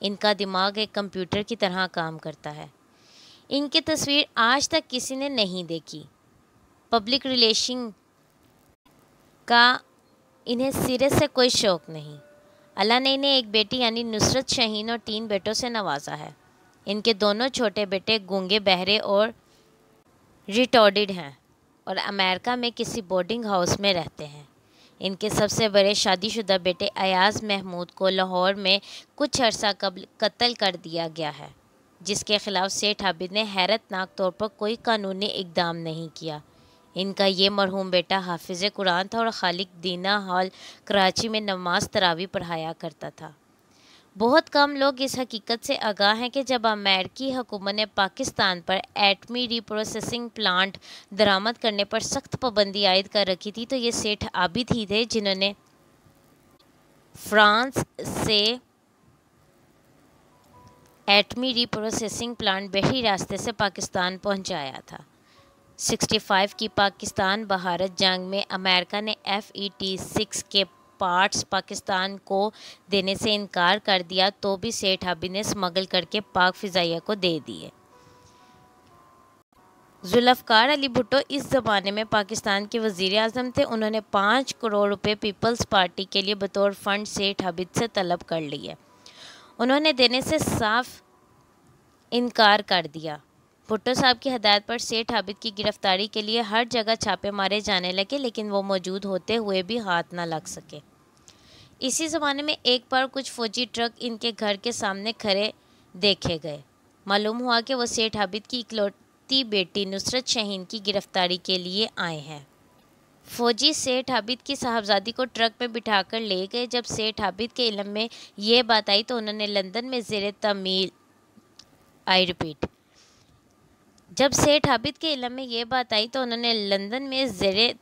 ان کا دماغ ایک کمپیوٹر کی طرح کام کرتا ہے۔ ان کی تصویر آج تک کسی نے نہیں دیکھی۔ پبلک ریلیشن کا انہیں سرے سے کوئی شوق نہیں۔ اللہ نے انہیں ایک بیٹی یعنی نصرت شہین اور 3 بیٹوں سے نوازا ہے۔ ان کے دونوں چھوٹے بیٹے گونگے، بہرے اور ریٹارڈڈ ہیں اور امریکہ میں کسی بورڈنگ ہاؤس میں رہتے ہیں۔ ان کے سب سے بڑے شادی شدہ بیٹے ایاز محمود کو لاہور میں کچھ عرصہ قبل قتل کر دیا گیا ہے، جس کے خلاف سیٹھ عابد نے حیرت ناک طور پر کوئی قانونی اقدام نہیں کیا۔ ان کا یہ مرحوم بیٹا حافظ قرآن تھا اور خالق دینا ہال کراچی میں نماز تراویح پڑھایا کرتا تھا۔ بہت کم لوگ اس حقیقت سے آگاہ ہیں کہ جب امریکی حکومت نے پاکستان پر ایٹمی ری پروسیسنگ پلانٹ درآمد کرنے پر سخت پابندی عائد کر رکھی تھی تو یہ سیٹھ عابد ہی تھے جنہوں نے فرانس سے ایٹمی ری پروسیسنگ پلانٹ بحری راستے سے پاکستان پہنچایا تھا۔ 65 کی پاکستان بھارت جنگ میں امریکہ نے FET-6 کے پارٹس پاکستان کو دینے سے انکار کر دیا تو بھی سیٹھ عابد نے اسمگل کر کے پاک فضائیہ کو دے دیے۔ ذوالفقار علی بھٹو اس زمانے میں پاکستان کے وزیر اعظم تھے۔ انہوں نے 5 کروڑ روپے پیپلز پارٹی کے لیے بطور فنڈ سیٹھ عابد سے طلب کر لیے۔ انہوں نے دینے سے صاف انکار کر دیا۔ بھٹو صاحب کی ہدایت پر سیٹھ عابد کی گرفتاری کے لیے ہر جگہ چھاپے مارے جانے لگے، لیکن وہ موجود ہوتے ہوئے بھی ہاتھ نہ لگ سکے۔ اسی زمانے میں ایک بار کچھ فوجی ٹرک ان کے گھر کے سامنے کھڑے دیکھے گئے۔ معلوم ہوا کہ وہ سیٹھ عابد کی اکلوتی بیٹی نصرت شہین کی گرفتاری کے لیے آئے ہیں۔ فوجی سیٹھ عابد کی صاحبزادی کو ٹرک میں بٹھا کر لے گئے۔ جب سیٹھ عابد کے علم میں یہ بات آئی تو انہوں نے لندن میں زیر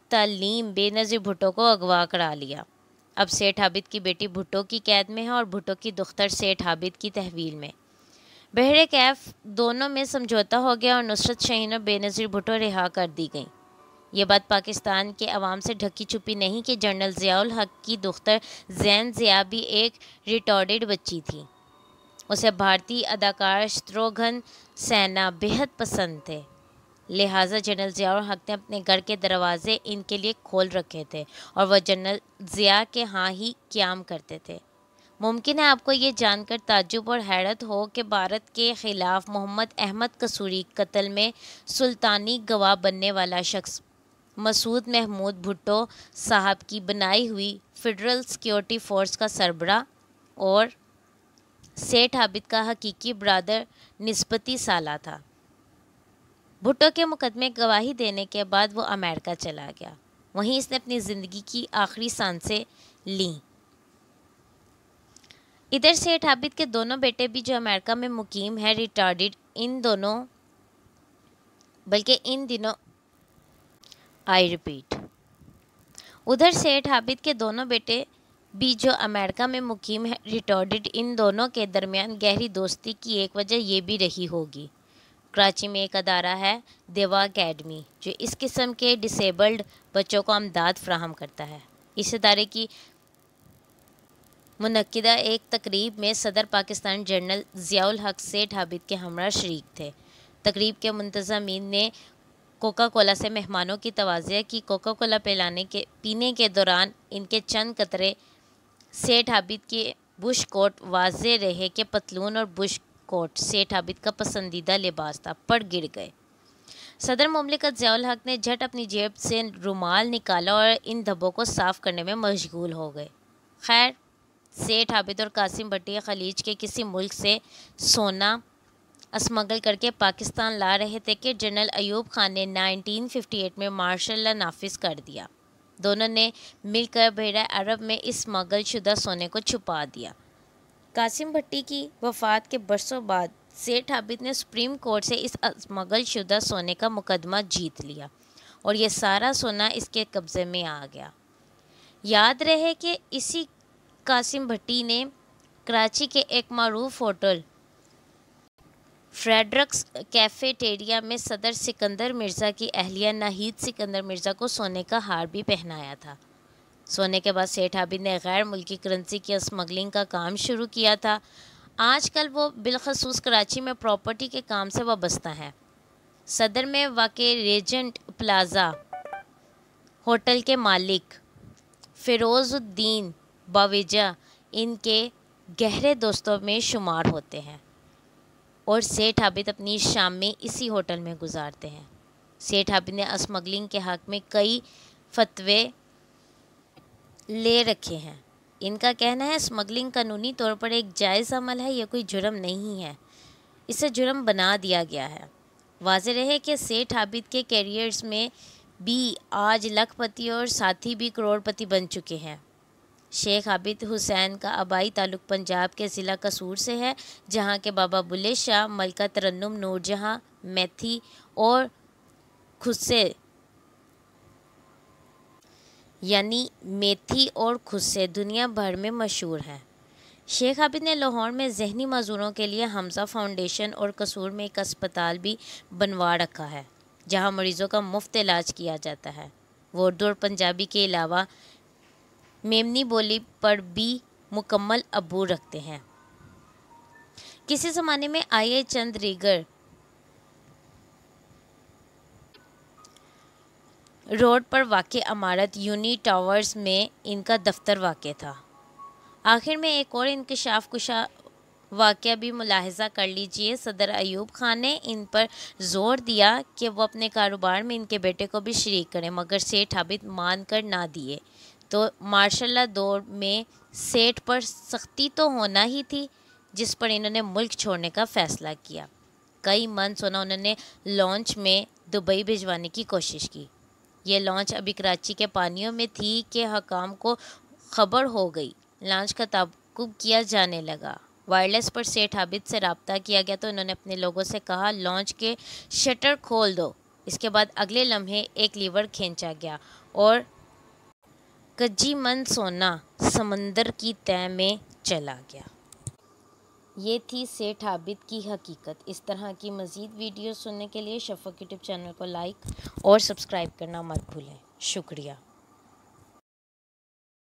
تعلیم بے نظیر بھٹو کو اغوا کرا لیا۔ اب سیٹھ عابد کی بیٹی بھٹو کی قید میں ہے اور بھٹو کی دختر سیٹھ عابد کی تحویل میں۔ بحر کیف دونوں میں سمجھوتہ ہو گیا اور نصرت شہین اور بے نظیر بھٹو رہا کر دی گئیں۔ یہ بات پاکستان کے عوام سے ڈھکی چھپی نہیں کہ جنرل ضیاء الحق کی دختر زین ضیاء بھی ایک ریٹارڈڈ بچی تھی۔ اسے بھارتی اداکار شتروگھن سنہا بہت پسند تھے، لہٰذا جنرل ضیاء الحق نے اپنے گھر کے دروازے ان کے لیے کھول رکھے تھے اور وہ جنرل ضیاء کے ہاں ہی قیام کرتے تھے۔ ممکن ہے آپ کو یہ جان کر تعجب اور حیرت ہو کہ بھارت کے خلاف محمد احمد قصوری قتل میں سلطانی گواہ بننے والا شخص مسعود محمود بھٹو صاحب کی بنائی ہوئی فیڈرل سیکیورٹی فورس کا سربراہ اور سیٹھ عابد کا حقیقی برادر نسبتی سالہ تھا۔ بھٹو کے مقدمے گواہی دینے کے بعد وہ امریکہ چلا گیا، وہیں اس نے اپنی زندگی کی آخری سانسیں لیں۔ ادھر سیٹھ عابد کے دونوں بیٹے بھی جو امریکہ میں مقیم ہیں ریٹارڈڈ ان دنوں ادھر سیٹھ عابد کے دونوں بیٹے بھی جو امریکہ میں مقیم ہیں ریٹارڈڈ ان دونوں کے درمیان گہری دوستی کی ایک وجہ یہ بھی رہی ہوگی۔ کراچی میں ایک ادارہ ہے دیوا اکیڈمی جو اس قسم کے ڈسیبلڈ بچوں کو امداد فراہم کرتا ہے۔ اس ادارے کی منعقدہ ایک تقریب میں صدر پاکستان جنرل ضیاء الحق سیٹھ عابد کے ہمراہ شریک تھے۔ تقریب کے منتظمین نے کوکا کولا سے مہمانوں کی توازیہ کی۔ کوکا کولا پینے کے دوران ان کے چند قطرے سیٹھ عابد کے بش کوٹ، واضح رہے کہ پتلون اور بش کوٹ سیٹھ عابد کا پسندیدہ لباس تھا، پڑ گر گئے۔ صدر مملکت ضیاء الحق نے جھٹ اپنی جیب سے رومال نکالا اور ان دھبوں کو صاف کرنے میں مشغول ہو گئے۔ خیر، سیٹھ عابد اور قاسم بھٹی خلیج کے کسی ملک سے سونا اسمگل کر کے پاکستان لا رہے تھے کہ جنرل ایوب خان نے 1958 میں مارشل لا نافذ کر دیا۔ دونوں نے مل کر بحیرہ عرب میں اس اسمگل شدہ سونے کو چھپا دیا۔ قاسم بھٹی کی وفات کے برسوں بعد سیٹھ عابد نے سپریم کورٹ سے اس اسمگل شدہ سونے کا مقدمہ جیت لیا اور یہ سارا سونا اس کے قبضے میں آ گیا۔ یاد رہے کہ اسی قاسم بھٹی نے کراچی کے ایک معروف ہوٹل فریڈرکس کیفیٹیریا میں صدر سکندر مرزا کی اہلیہ ناہید سکندر مرزا کو سونے کا ہار بھی پہنایا تھا۔ سونے کے بعد سیٹھ عابد نے غیر ملکی کرنسی کی اسمگلنگ کا کام شروع کیا تھا۔ آج کل وہ بالخصوص کراچی میں پراپرٹی کے کام سے وابستہ ہیں۔ صدر میں واقع ریجنٹ پلازا ہوٹل کے مالک فیروز الدین باویجا ان کے گہرے دوستوں میں شمار ہوتے ہیں اور سیٹھ عابد اپنی شامیں اسی ہوٹل میں گزارتے ہیں۔ سیٹھ عابد نے اسمگلنگ کے حق میں کئی فتوے لے رکھے ہیں۔ ان کا کہنا ہے اسمگلنگ قانونی طور پر ایک جائز عمل ہے، یہ کوئی جرم نہیں ہے، اسے جرم بنا دیا گیا ہے۔ واضح رہے کہ سیٹھ عابد کے کیریئرز میں بھی آج لاکھ پتی اور ساتھی بھی کروڑ پتی بن چکے ہیں۔ شیخ عابد حسین کا آبائی تعلق پنجاب کے ضلع قصور سے ہے، جہاں کے بابا بلے شاہ، ملکہ ترنم نور جہاں میتھی اور خسے یعنی میتھی اور خسے دنیا بھر میں مشہور ہیں۔ شیخ عابد نے لاہور میں ذہنی معذوروں کے لیے حمزہ فاؤنڈیشن اور قصور میں ایک اسپتال بھی بنوا رکھا ہے، جہاں مریضوں کا مفت علاج کیا جاتا ہے۔ وہ اردو اور پنجابی کے علاوہ میمنی بولی پر بھی مکمل عبور رکھتے ہیں۔ کسی زمانے میں آئے چند ریگر روڈ پر واقع عمارت یونی ٹاورز میں ان کا دفتر واقع تھا۔ آخر میں ایک اور انکشاف کشا واقعہ بھی ملاحظہ کر لیجئے۔ صدر ایوب خان نے ان پر زور دیا کہ وہ اپنے کاروبار میں ان کے بیٹے کو بھی شریک کریں، مگر سیٹھ عابد مان کر نہ دیے تو مارشل لا دور میں سیٹھ پر سختی تو ہونا ہی تھی، جس پر انہوں نے ملک چھوڑنے کا فیصلہ کیا۔ کئی من سونا انہوں نے لانچ میں دبئی بھجوانے کی کوشش کی۔ یہ لانچ ابھی کراچی کے پانیوں میں تھی کہ حکام کو خبر ہو گئی۔ لانچ کا تعاقب کیا جانے لگا۔ وائرلیس پر سیٹھ عابد سے رابطہ کیا گیا تو انہوں نے اپنے لوگوں سے کہا لانچ کے شٹر کھول دو۔ اس کے بعد اگلے لمحے ایک لیور کھینچا گیا اور کجی من سونا سمندر کی تہ میں چلا گیا۔ یہ تھی سیٹھ عابد کی حقیقت۔ اس طرح کی مزید ویڈیوز سننے کے لیے شفق یوٹیوب چینل کو لائک اور سبسکرائب کرنا مت بھولیں۔ شکریہ۔